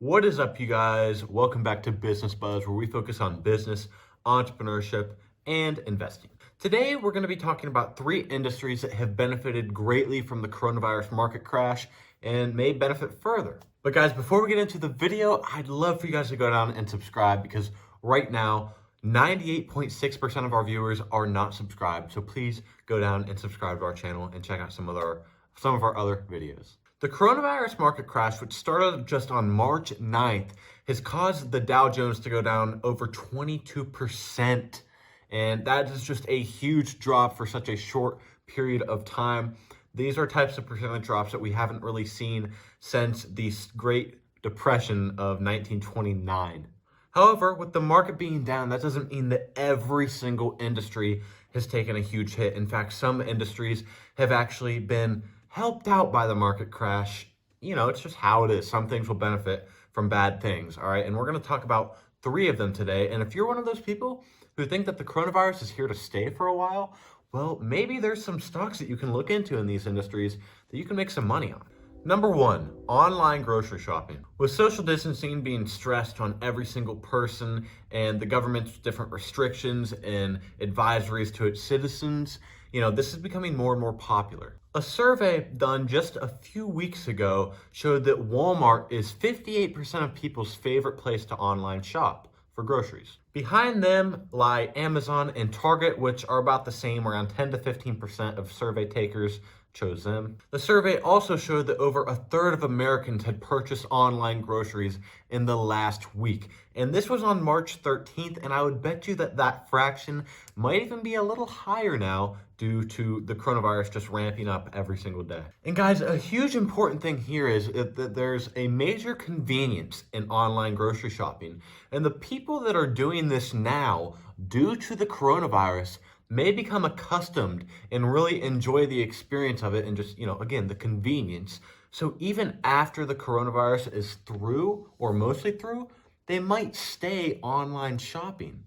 What is up, you guys? Welcome back to Business Buzz, where we focus on business, entrepreneurship, and investing. Today, we're going to be talking about three industries that have benefited greatly from the coronavirus market crash and may benefit further. But guys, before we get into the video, I'd love for you guys to go down and subscribe because right now, 98.6% of our viewers are not subscribed. So please go down and subscribe to our channel and check out some of our other videos. The coronavirus market crash, which started just on March 9th, has caused the Dow Jones to go down over 22%. And that is just a huge drop for such a short period of time. These are types of percentage drops that we haven't really seen since the Great Depression of 1929. However, with the market being down, that doesn't mean that every single industry has taken a huge hit. In fact, some industries have actually been helped out by the market crash. You know, it's just how it is. Some things will benefit from bad things, all right? And we're going to talk about three of them today. And if you're one of those people who think that the coronavirus is here to stay for a while, well, maybe there's some stocks that you can look into in these industries that you can make some money on. Number one, online grocery shopping. With social distancing being stressed on every single person and the government's different restrictions and advisories to its citizens, this is becoming more and more popular. A survey done just a few weeks ago showed that Walmart is 58% of people's favorite place to online shop for groceries. Behind them lie Amazon and Target, which are about the same, around 10 to 15% of survey takers chose them. The survey also showed that over a third of Americans had purchased online groceries in the last week. And this was on March 13th, and I would bet you that that fraction might even be a little higher now due to the coronavirus just ramping up every single day. And guys, a huge important thing here is that there's a major convenience in online grocery shopping. And the people that are doing this now, due to the coronavirus, may become accustomed and really enjoy the experience of it and just, again, the convenience. So even after the coronavirus is through or mostly through, they might stay online shopping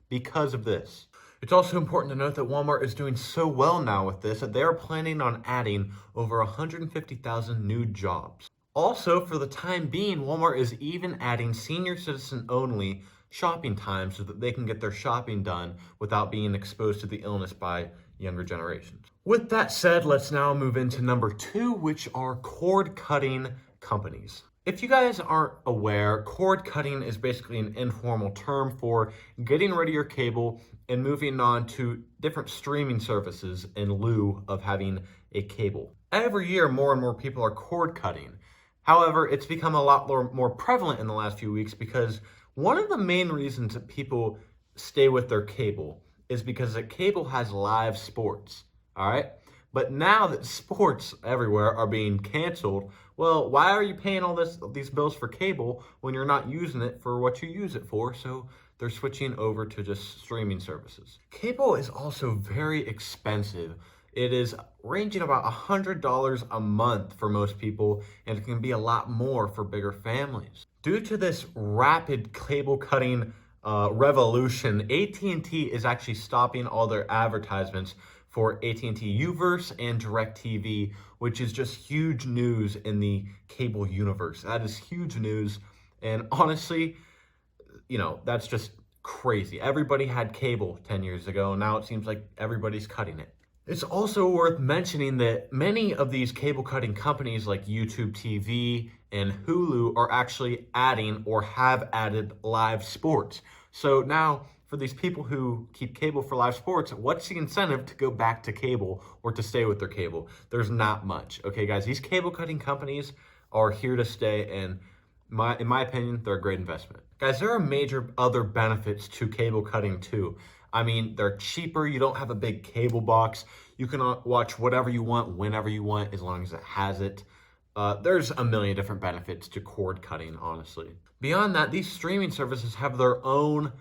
because of this. It's also important to note that Walmart is doing so well now with this that they are planning on adding over 150,000 new jobs. Also, for the time being, Walmart is even adding senior citizen only shopping time so that they can get their shopping done without being exposed to the illness by younger generations. With that said, let's now move into number two, which are cord cutting companies. If you guys aren't aware, cord cutting is basically an informal term for getting rid of your cable and moving on to different streaming services in lieu of having a cable. Every year, more and more people are cord cutting. However, it's become a lot more prevalent in the last few weeks because one of the main reasons that people stay with their cable is because the cable has live sports, all right? But now that sports everywhere are being canceled, well, why are you paying all these bills for cable when you're not using it for what you use it for? So they're switching over to just streaming services. Cable is also very expensive. It is ranging about $100 a month for most people, and it can be a lot more for bigger families. Due to this rapid cable cutting revolution, AT&T is actually stopping all their advertisements for AT&T Uverse and DirecTV, which is just huge news in the cable universe. That is huge news, and honestly, that's just crazy. Everybody had cable 10 years ago, and now it seems like everybody's cutting it. It's also worth mentioning that many of these cable cutting companies like YouTube TV and Hulu are actually adding or have added live sports. So now for these people who keep cable for live sports, what's the incentive to go back to cable or to stay with their cable? There's not much. Okay, guys, these cable cutting companies are here to stay, and in my opinion, they're a great investment. Guys, there are major other benefits to cable cutting too. I mean, they're cheaper. You don't have a big cable box. You can watch whatever you want, whenever you want, as long as it has it. There's a million different benefits to cord cutting, honestly. Beyond that, these streaming services have their own,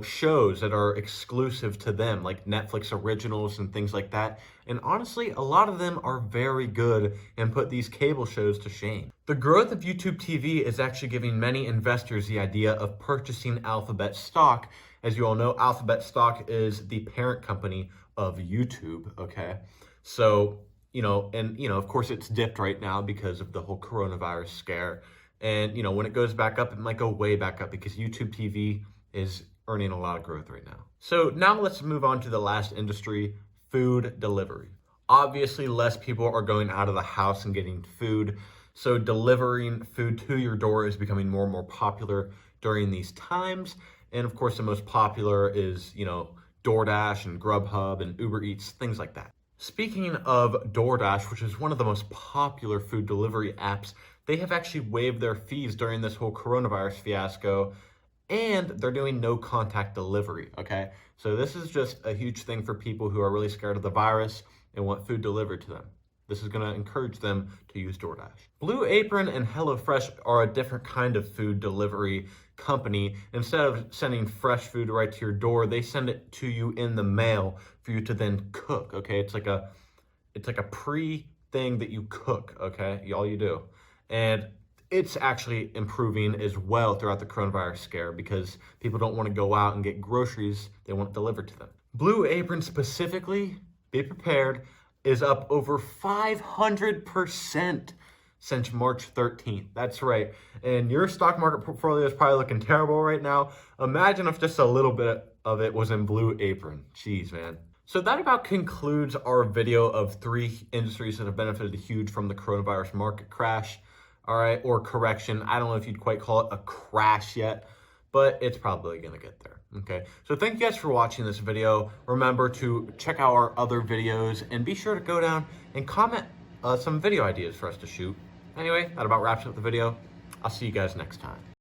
shows that are exclusive to them, like Netflix originals and things like that. And honestly, a lot of them are very good and put these cable shows to shame. The growth of YouTube TV is actually giving many investors the idea of purchasing Alphabet stock. As you all know, Alphabet stock is the parent company of YouTube, okay? So, of course it's dipped right now because of the whole coronavirus scare And when it goes back up, it might go way back up because YouTube TV is earning a lot of growth right now. So now let's move on to the last industry, food delivery. Obviously, less people are going out of the house and getting food. So delivering food to your door is becoming more and more popular during these times. And of course, the most popular is, DoorDash and Grubhub and Uber Eats, things like that. Speaking of DoorDash, which is one of the most popular food delivery apps, they have actually waived their fees during this whole coronavirus fiasco, and they're doing no contact delivery, okay? So this is just a huge thing for people who are really scared of the virus and want food delivered to them. This is gonna encourage them to use DoorDash. Blue Apron and HelloFresh are a different kind of food delivery company. Instead of sending fresh food right to your door, they send it to you in the mail for you to then cook, okay? It's like a pre-thing that you cook, okay? All you do. And it's actually improving as well throughout the coronavirus scare because people don't want to go out and get groceries. They want it delivered to them. Blue Apron specifically, be prepared, is up over 500% since March 13th. That's right. And your stock market portfolio is probably looking terrible right now. Imagine if just a little bit of it was in Blue Apron. Jeez, man. So that about concludes our video of 3 industries that have benefited huge from the coronavirus market crash. All right, or correction. I don't know if you'd quite call it a crash yet, but it's probably gonna get there, okay? So thank you guys for watching this video. Remember to check out our other videos and be sure to go down and comment some video ideas for us to shoot. Anyway, that about wraps up the video. I'll see you guys next time.